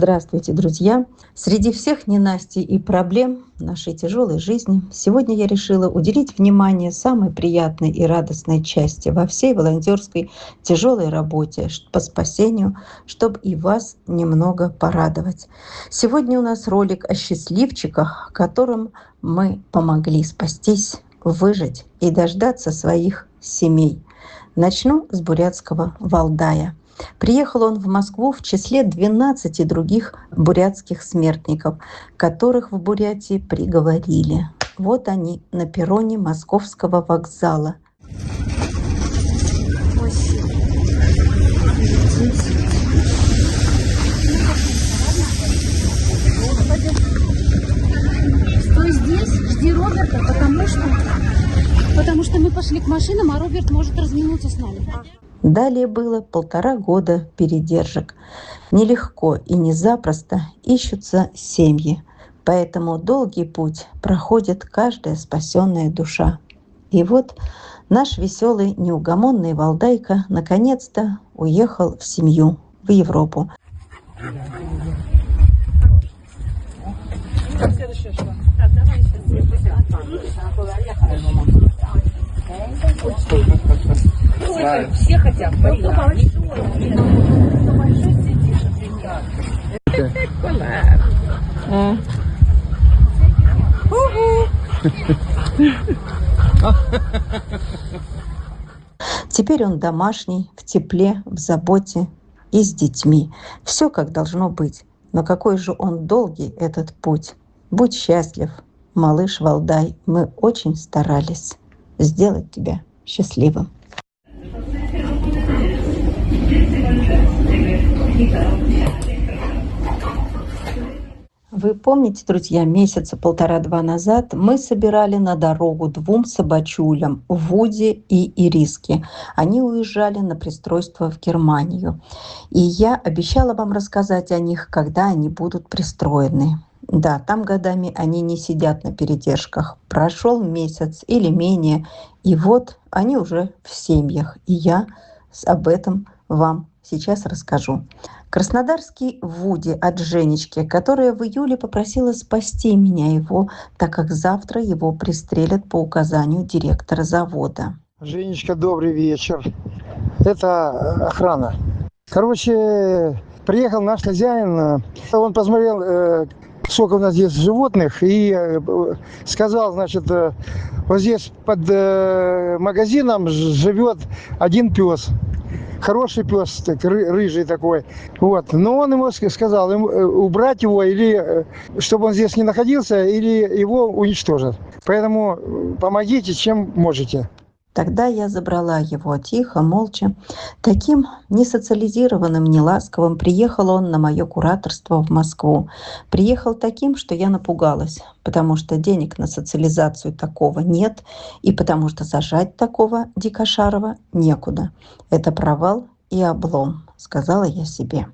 Здравствуйте, друзья! Среди всех ненастий и проблем нашей тяжелой жизни сегодня я решила уделить внимание самой приятной и радостной части во всей волонтерской тяжелой работе по спасению, чтобы и вас немного порадовать. Сегодня у нас ролик о счастливчиках, которым мы помогли спастись, выжить и дождаться своих семей. Начну с бурятского Валдая. Приехал он в Москву в числе 12 других бурятских смертников, которых в Бурятии приговорили. Вот они на перроне Московского вокзала. Стой здесь, жди Роберта, потому что мы пошли к машинам, а Роберт может разминуться с нами. Далее было 1,5 года передержек. Нелегко и не запросто ищутся семьи, поэтому долгий путь проходит каждая спасенная душа. И вот наш веселый, неугомонный Валдайка наконец-то уехал в семью, в Европу. Все хотят. Теперь он домашний, в тепле, в заботе и с детьми. Все как должно быть. Но какой же он долгий, этот путь. Будь счастлив, малыш Валдай. Мы очень старались сделать тебя счастливым. Вы помните, друзья, месяца 1,5-2 назад мы собирали на дорогу 2 собачулям, Вуди и Ириске. Они уезжали на пристройство в Германию. И я обещала вам рассказать о них, когда они будут пристроены. Да, там годами они не сидят на передержках. Прошел месяц или менее, и вот они уже в семьях. И я об этом вам сейчас расскажу. Краснодарский Вуди от Женечки, которая в июле попросила спасти меня его, так как завтра его пристрелят по указанию директора завода. Женечка, добрый вечер. Это охрана. Короче, приехал наш хозяин, он посмотрел, сколько у нас здесь животных, и сказал, значит, вот здесь под магазином живет один пес. Хороший пес, так, рыжий такой. Вот. Но он ему сказал, убрать его, или чтобы он здесь не находился, или его уничтожат. Поэтому помогите, чем можете. Тогда я забрала его тихо, молча. Таким несоциализированным, неласковым приехал он на мое кураторство в Москву. Приехал таким, что я напугалась, потому что денег на социализацию такого нет, и потому что сажать такого дикошарова некуда. Это провал и облом, сказала я себе.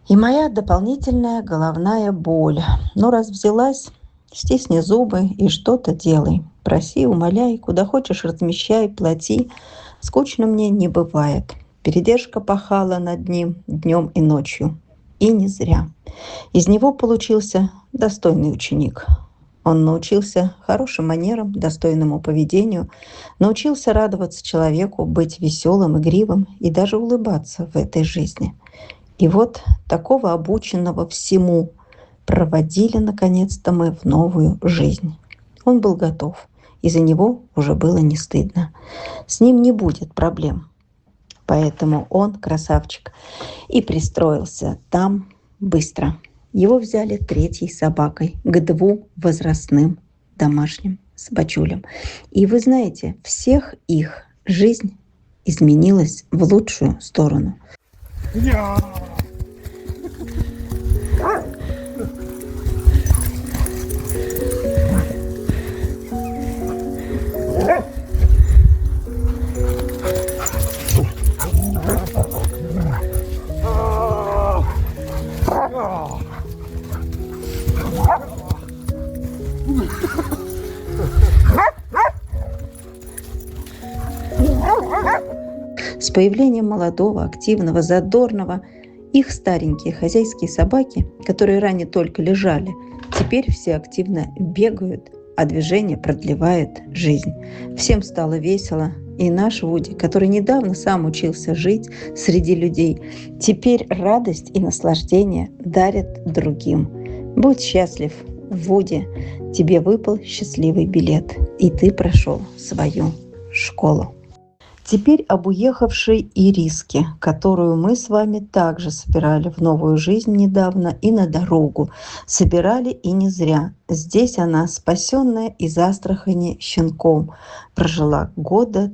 И моя дополнительная головная боль. Ну, раз взялась, стисни зубы и что-то делай. Проси, умоляй, куда хочешь размещай, плати. Скучно мне не бывает. Передержка пахала над ним днем и ночью. И не зря. Из него получился достойный ученик. Он научился хорошим манерам, достойному поведению, научился радоваться человеку, быть веселым, игривым и даже улыбаться в этой жизни. И вот такого обученного всему проводили, наконец-то, мы в новую жизнь. Он был готов, и за него уже было не стыдно. С ним не будет проблем. Поэтому он, красавчик, и пристроился там быстро. Его взяли 3-й собакой к 2 возрастным домашним собачулям. И вы знаете, всех их жизнь изменилась в лучшую сторону. С появлением молодого, активного, задорного Их старенькие хозяйские собаки, которые ранее только лежали, теперь все активно бегают, а движение продлевает жизнь. Всем стало весело, и наш Вуди, который недавно сам учился жить среди людей, теперь радость и наслаждение дарит другим. Будь счастлив, Вуди, тебе выпал счастливый билет, и ты прошел свою школу. Теперь об уехавшей Ириске, которую мы с вами также собирали в новую жизнь недавно и на дорогу. Собирали и не зря. Здесь она, спасенная из Астрахани щенком, прожила 3 года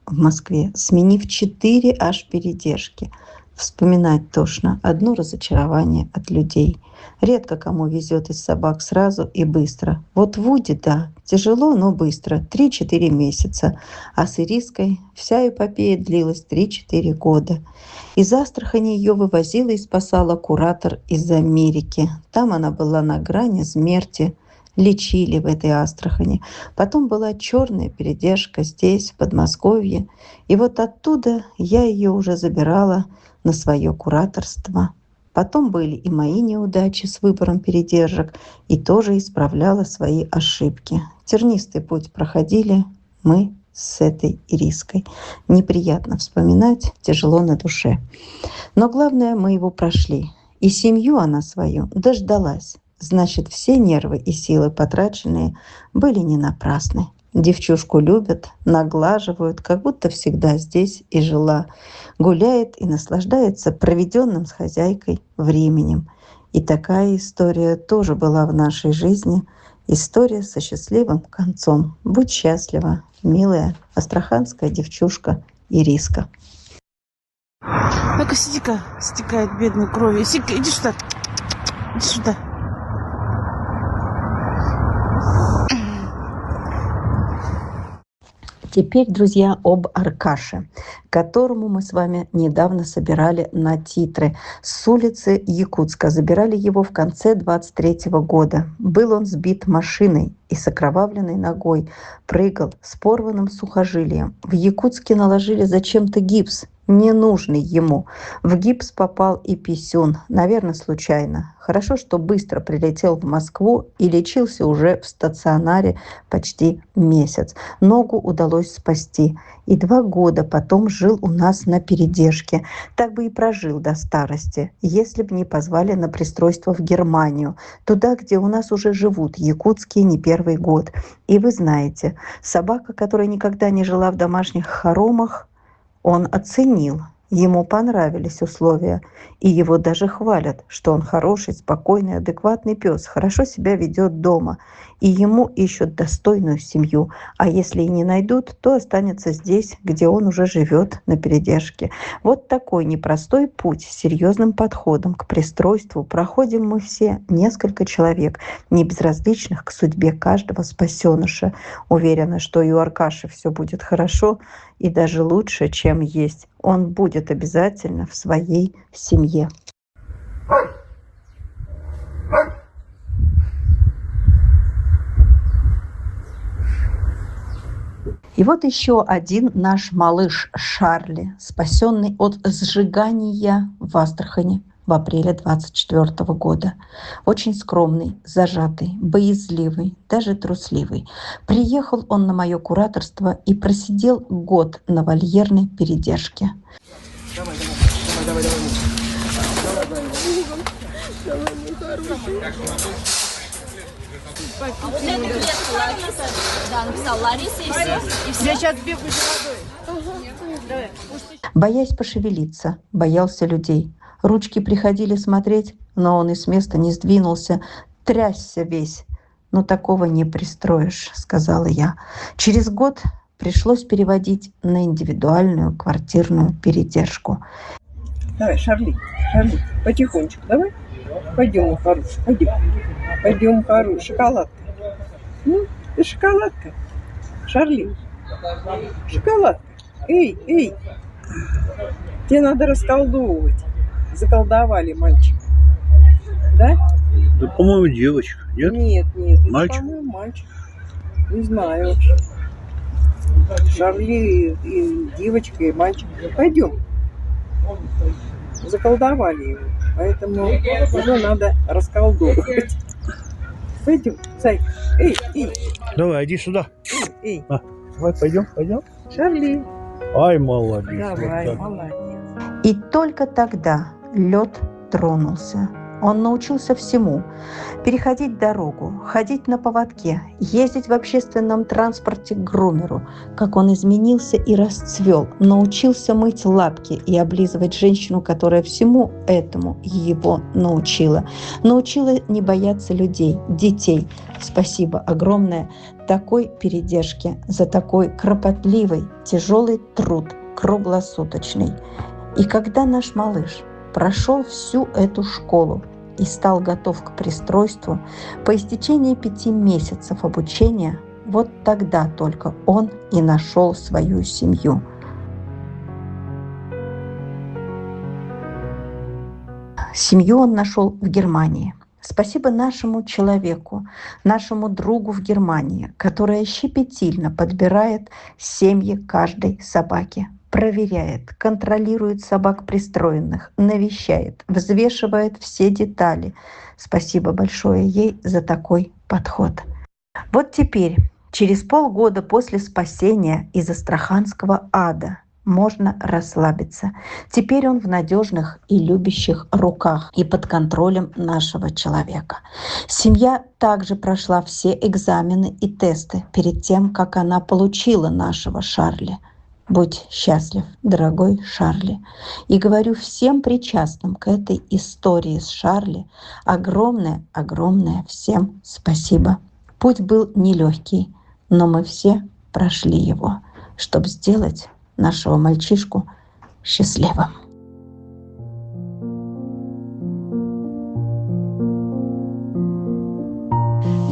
в Москве, сменив 4 аж передержки. Вспоминать тошно, одно разочарование от людей. Редко кому везет из собак сразу и быстро. Вот Вуди, да, тяжело, но быстро, 3-4 месяца. А с Ириской вся эпопея длилась 3-4 года. Из Астрахани ее вывозила и спасала куратор из Америки. Там она была на грани смерти. Лечили в этой Астрахани. Потом была черная передержка здесь, в Подмосковье. И вот оттуда я ее уже забирала на свое кураторство. Потом были и мои неудачи с выбором передержек, и тоже исправляла свои ошибки. Тернистый путь проходили мы с этой Ириской. Неприятно вспоминать, тяжело на душе. Но главное, мы его прошли. И семью она свою дождалась. Значит, все нервы и силы, потраченные, были не напрасны. Девчушку любят, наглаживают, как будто всегда здесь и жила. Гуляет и наслаждается проведенным с хозяйкой временем. И такая история тоже была в нашей жизни. История со счастливым концом. Будь счастлива, милая астраханская девчушка Ириска. Ну-ка, сиди-ка, стекает бедной кровью. Иди сюда. Иди сюда. Теперь, друзья, об Аркаше, которому мы с вами недавно собирали на титры с улицы Якутска. Забирали его в конце 23 года. Был он сбит машиной и с окровавленной ногой. Прыгал с порванным сухожилием. В Якутске наложили зачем-то гипс, ненужный ему. В гипс попал и писюн, наверное, случайно. Хорошо, что быстро прилетел в Москву и лечился уже в стационаре почти месяц. Ногу удалось спасти. И 2 года потом жил у нас на передержке. Так бы и прожил до старости, если бы не позвали на пристройство в Германию, туда, где у нас уже живут якутские не первый год. И вы знаете, собака, которая никогда не жила в домашних хоромах, он оценил, ему понравились условия, и его даже хвалят, что он хороший, спокойный, адекватный пес, хорошо себя ведет дома, и ему ищут достойную семью, а если и не найдут, то останется здесь, где он уже живет на передержке. Вот такой непростой путь с серьезным подходом к пристройству проходим мы все, несколько человек, не безразличных к судьбе каждого спасеныша. Уверена, что и у Аркаши все будет хорошо, и даже лучше, чем есть. Он будет обязательно в своей семье. И вот еще один наш малыш Шарли, спасенный от сжигания в Астрахани в апреле 24 года. Очень скромный, зажатый, боязливый, даже трусливый. Приехал он на мое кураторство и просидел 1 год на вольерной передержке. Я сейчас бегу за водой. Боясь пошевелиться, боялся людей. Ручки приходили смотреть, но он и с места не сдвинулся, трясся весь. «Ну, такого не пристроишь», — сказала я. Через 1 год пришлось переводить на индивидуальную квартирную передержку. Давай, Шарли, потихонечку, давай. Пойдем, мой хороший, пойдем, хороший. Шоколадка. Ну, ты шоколадка. Шарли, шоколадка. Эй. Тебе надо расколдовывать. Заколдовали мальчика. Да? Да, по-моему, девочка. Нет? Нет. Мальчик? По-моему, мальчик. Не знаю вообще. Шарли и девочка, и мальчик. Пойдем. заколдовали его. Поэтому его надо расколдовывать. Пойдем, зайка. Эй, Давай, иди сюда. эй. Давай, пойдем. Шарли. Ай, молодец. Давай, Вот так. молодец. И только тогда лед тронулся. Он научился всему: переходить дорогу, ходить на поводке, ездить в общественном транспорте к грумеру. Как он изменился и расцвел, научился мыть лапки и облизывать женщину, которая всему этому его научила. Научила не бояться людей, детей. Спасибо огромное такой передержке за такой кропотливый, тяжелый труд, круглосуточный. И когда наш малыш прошел всю эту школу и стал готов к пристройству, по истечении 5 месяцев обучения, вот тогда только он и нашел свою семью. Семью он нашел в Германии. Спасибо нашему человеку, нашему другу в Германии, которая щепетильно подбирает семьи каждой собаки, проверяет, контролирует собак пристроенных, навещает, взвешивает все детали. Спасибо большое ей за такой подход. Вот теперь, через полгода после спасения из астраханского ада, можно расслабиться. Теперь он в надежных и любящих руках и под контролем нашего человека. Семья также прошла все экзамены и тесты перед тем, как она получила нашего Шарли. Будь счастлив, дорогой Шарли. И говорю всем причастным к этой истории с Шарли огромное всем спасибо. Путь был нелегкий, но мы все прошли его, чтобы сделать нашего мальчишку счастливым.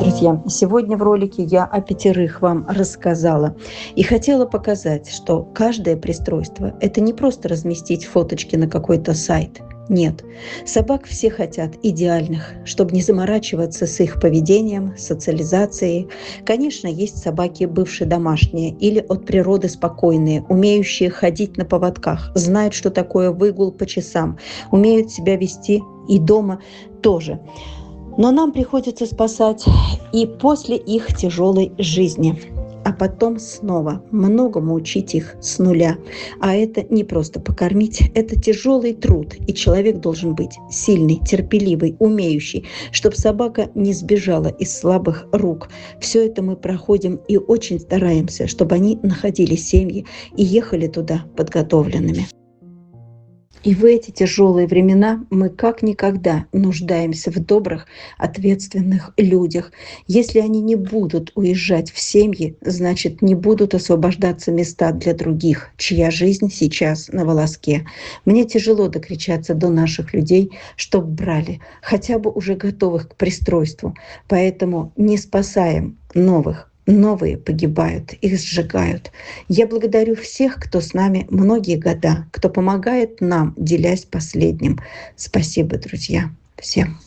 Друзья, сегодня в ролике я о 5 вам рассказала и хотела показать, что каждое пристройство – это не просто разместить фоточки на какой-то сайт. Нет, собак все хотят идеальных, чтобы не заморачиваться с их поведением, социализацией. Конечно, есть собаки бывшие домашние или от природы спокойные, умеющие ходить на поводках, знают, что такое выгул по часам, умеют себя вести и дома тоже. Но нам приходится спасать и после их тяжелой жизни. А потом снова многому учить их с нуля. А это не просто покормить, это тяжелый труд. И человек должен быть сильный, терпеливый, умеющий, чтобы собака не сбежала из слабых рук. Все это мы проходим и очень стараемся, чтобы они находили семьи и ехали туда подготовленными. И в эти тяжелые времена мы как никогда нуждаемся в добрых, ответственных людях. Если они не будут уезжать в семьи, значит, не будут освобождаться места для других, чья жизнь сейчас на волоске. Мне тяжело докричаться до наших людей, чтоб брали, хотя бы уже готовых к пристройству. Поэтому не спасаем новых. Новые погибают, их сжигают. Я благодарю всех, кто с нами многие года, кто помогает нам, делясь последним. Спасибо, друзья, всем.